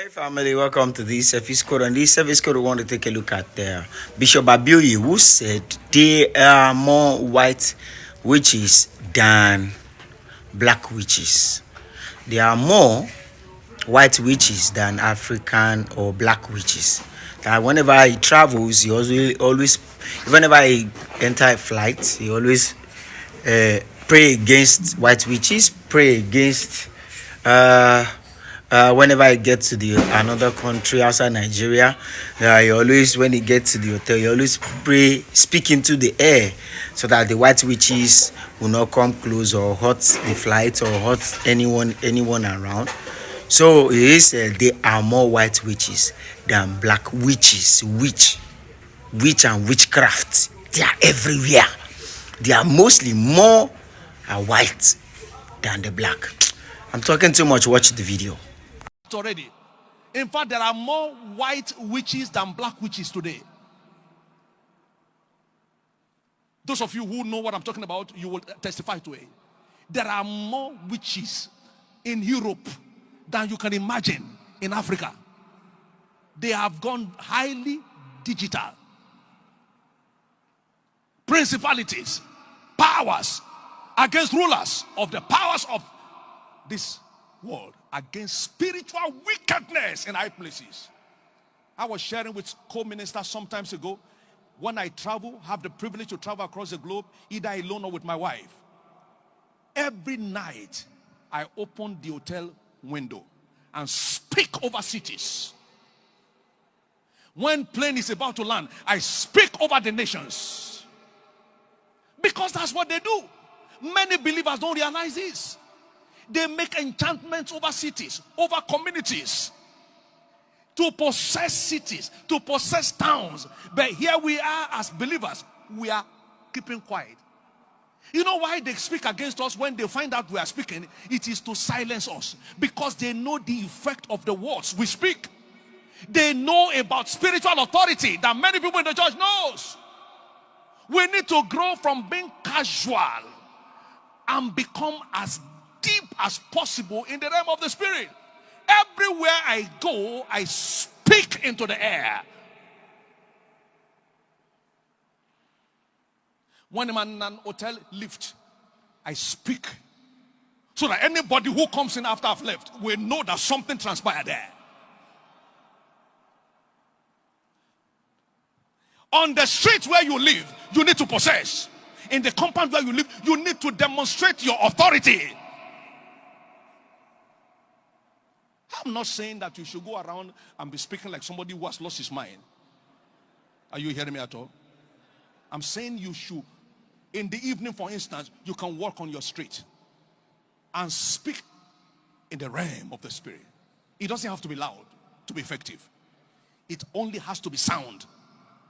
Hey family, welcome to this service code. On this service code, we want to take a look at Bishop ABIOYE, who said there are more white witches than black witches. There are more white witches than African or black witches. That whenever he travels, he always whenever he enter a flight, he always pray against white witches, pray against whenever I get to the another country outside Nigeria, he always, when he gets to the hotel, he always pray, speak into the air, so that the white witches will not come close or hurt the flight or hurt anyone around. So he said there are more white witches than black witches. Witch and witchcraft, they are everywhere. They are mostly more white than the black. I'm talking too much. Watch the video. Already. In fact, there are more white witches than black witches today. Those of you who know what I'm talking about, you will testify to it. There are more witches in Europe than you can imagine in Africa. They have gone highly digital. Principalities, powers against rulers of the powers of this world, against spiritual wickedness in high places. I was sharing with co-ministers some time ago. When I travel, have the privilege to travel across the globe, either alone or with my wife. Every night, I open the hotel window and speak over cities. When plane is about to land, I speak over the nations. Because that's what they do. Many believers don't realize this. They make enchantments over cities, over communities, to possess cities, to possess towns. But here we are as believers, we are keeping quiet. You know why they speak against us when they find out we are speaking? It is to silence us, because they know the effect of the words we speak. They know about spiritual authority that many people in the church knows. We need to grow from being casual and become as deep as possible in the realm of the spirit. Everywhere I go, I speak into the air. When I'm in an hotel lift, I speak, so that anybody who comes in after I've left will know that something transpired there. On the street where you live, you need to possess. In the compound where you live, you need to demonstrate your authority. I'm not saying that you should go around and be speaking like somebody who has lost his mind. Are you hearing me at all? I'm saying you should, in the evening, for instance, you can walk on your street and speak in the realm of the spirit. It doesn't have to be loud to be effective. It only has to be sound,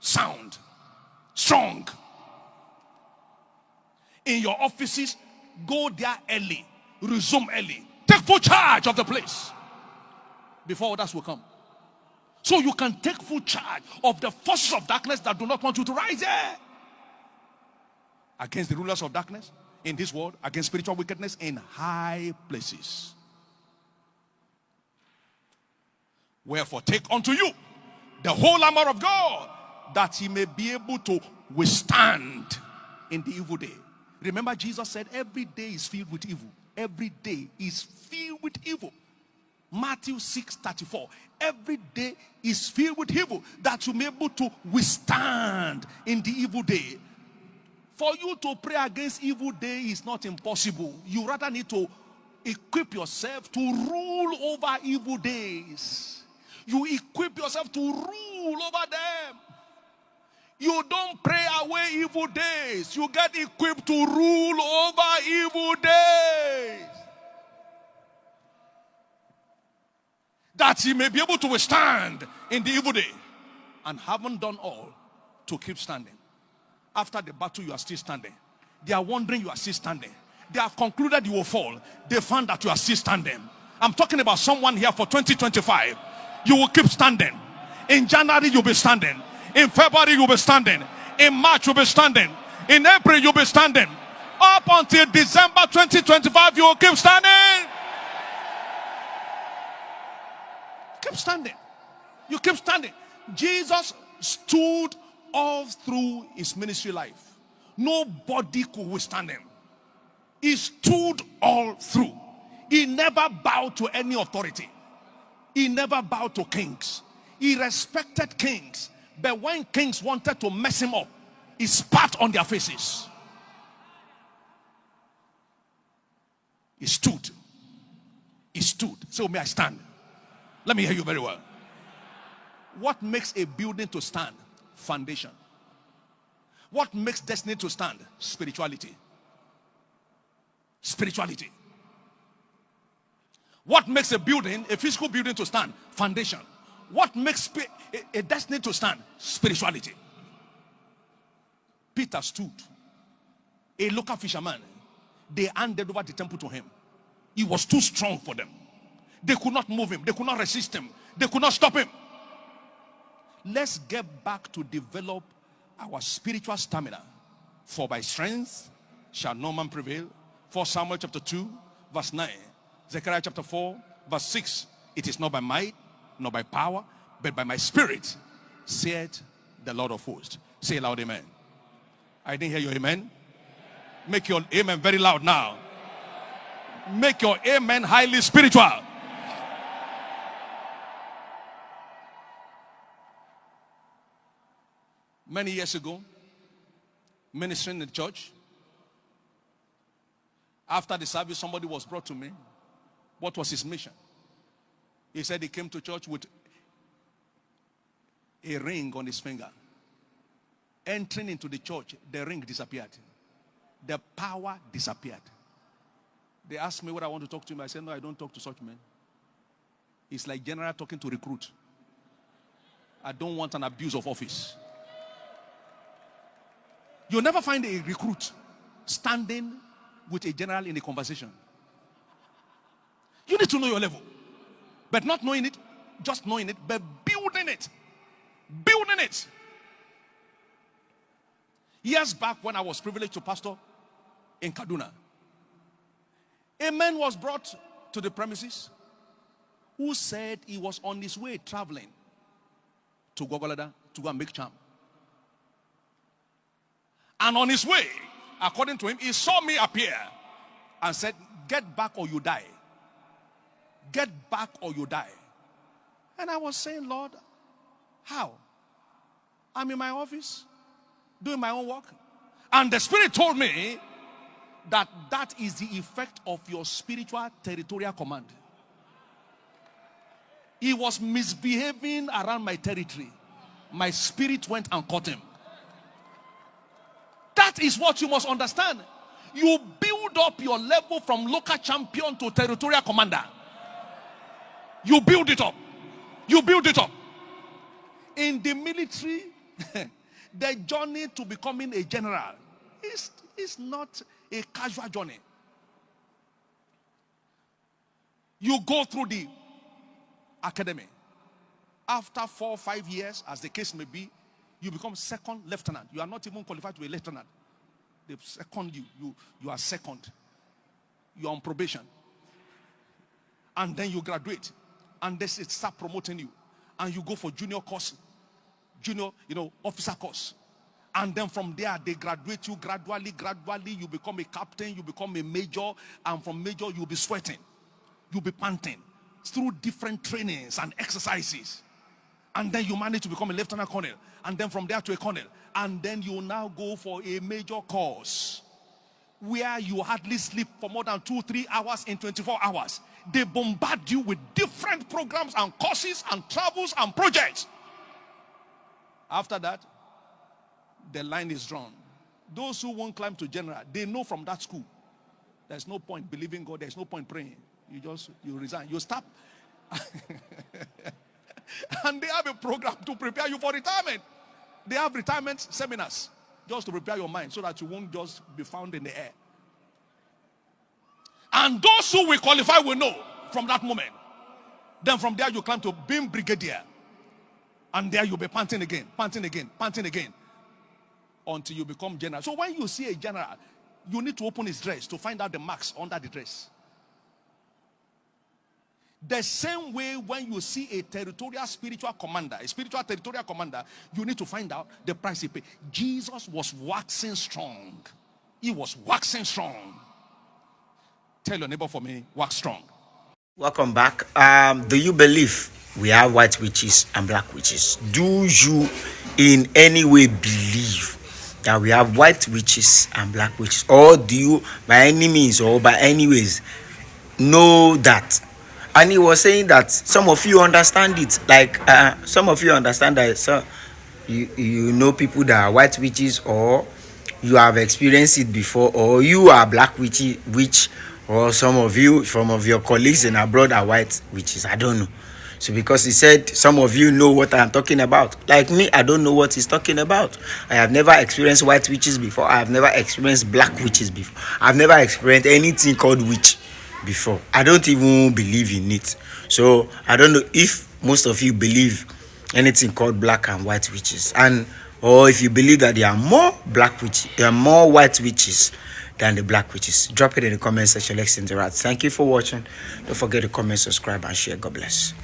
strong. In your offices, go there early, resume early, take full charge of the place before others will come. So you can take full charge of the forces of darkness that do not want you to rise there. Against the rulers of darkness in this world, against spiritual wickedness in high places. Wherefore, take unto you the whole armor of God, that he may be able to withstand in the evil day. Remember, Jesus said every day is filled with evil. Every day is filled with evil. Matthew 6:34. Every day is filled with evil, that you may be able to withstand in the evil day. For you to pray against evil day is not impossible. You rather need to equip yourself to rule over evil days. You equip yourself to rule over them. You don't pray away evil days. You get equipped to rule over evil days. That he may be able to withstand in the evil day. And haven't done all to keep standing. After the battle, you are still standing. They are wondering you are still standing. They have concluded you will fall. They found that you are still standing. I'm talking about someone here for 2025. You will keep standing. In January, you'll be standing. In February, you'll be standing. In March, you'll be standing. In April, you'll be standing. Up until December 2025, you will keep standing. keep standing. You keep standing. Jesus stood all through his ministry life. Nobody could withstand him. He stood all through. He never bowed to any authority. He never bowed to kings. He respected kings. But when kings wanted to mess him up, he spat on their faces. He stood. He stood. So may I stand? Let me hear you very well. What makes a building to stand? Foundation. What makes destiny to stand? Spirituality. Spirituality. What makes a building, a physical building to stand? Foundation. What makes a destiny to stand? Spirituality. Peter stood. A local fisherman. They handed over the temple to him. He was too strong for them. They could not move him. They could not resist him. They could not stop him. Let's get back to develop our spiritual stamina. For by strength shall no man prevail. 1 Samuel chapter 2 verse 9. Zechariah chapter 4 verse 6. It is not by might nor by power, but by my spirit, saith the Lord of hosts. Say loud amen. I didn't hear your amen. Make your amen very loud now. Make your amen highly spiritual. Many years ago, ministering in the church, after the service, somebody was brought to me. What was his mission? He said he came to church with a ring on his finger. Entering into the church, the ring disappeared. The power disappeared. They asked me what I want to talk to him. I said, no, I don't talk to such men. It's like general talking to recruit. I don't want an abuse of office. You'll never find a recruit standing with a general in a conversation. You need to know your level. But not knowing it, just knowing it, but building it. Building it. Years back when I was privileged to pastor in Kaduna, a man was brought to the premises who said he was on his way traveling to Gwagwalada to go and make charm. And on his way, according to him, he saw me appear and said, get back or you die. Get back or you die. And I was saying, Lord, how? I'm in my office, doing my own work. And the Spirit told me that that is the effect of your spiritual territorial command. He was misbehaving around my territory. My spirit went and caught him. That is what you must understand. You build up your level from local champion to territorial commander. You build it up. You build it up. In the military, the journey to becoming a general is not a casual journey. You go through the academy. After 4 or 5 years, as the case may be, you become second lieutenant. You are not even qualified to be a lieutenant. They second you. You are second. You are on probation. And then you graduate. And they start promoting you. And you go for junior course. Junior, officer course. And then from there, they graduate you gradually. You become a captain. You become a major. And from major, you'll be sweating. You'll be panting. Through different trainings and exercises. And then you manage to become a lieutenant colonel. And then from there to a colonel. And then you now go for a major course where you hardly sleep for more than 2-3 hours in 24 hours. They bombard you with different programs and courses and travels and projects. After that, the line is drawn. Those who won't climb to general, they know from that school, there's no point believing God, there's no point praying. You resign. You stop. And they have a program to prepare you for retirement. They have retirement seminars just to prepare your mind so that you won't just be found in the air. And those who will qualify will know from that moment. Then from there you climb to being brigadier. And there you'll be panting again, until you become general. So when you see a general, you need to open his dress to find out the marks under the dress. The same way when you see a territorial spiritual commander, a spiritual territorial commander, you need to find out the price he paid. Jesus was waxing strong. He was waxing strong. Tell your neighbor for me, wax strong. Welcome back. Do you believe we have white witches and black witches? Do you in any way believe that we have white witches and black witches? Or do you by any means or by any ways know that? And he was saying that some of you understand it. Like some of you understand that you know people that are white witches, or you have experienced it before, or you are black witch, or some of your colleagues in abroad are white witches. I don't know. So because he said some of you know what I'm talking about. Like me, I don't know what he's talking about. I have never experienced white witches before. I have never experienced black witches before. I've never experienced anything called witch before. I don't even believe in it. So I don't know if most of you believe anything called black and white witches, and or if you believe that there are more white witches than the black witches. Drop it in the comment section. Let's interact. Thank you for watching. Don't forget to comment, subscribe, and share. God bless.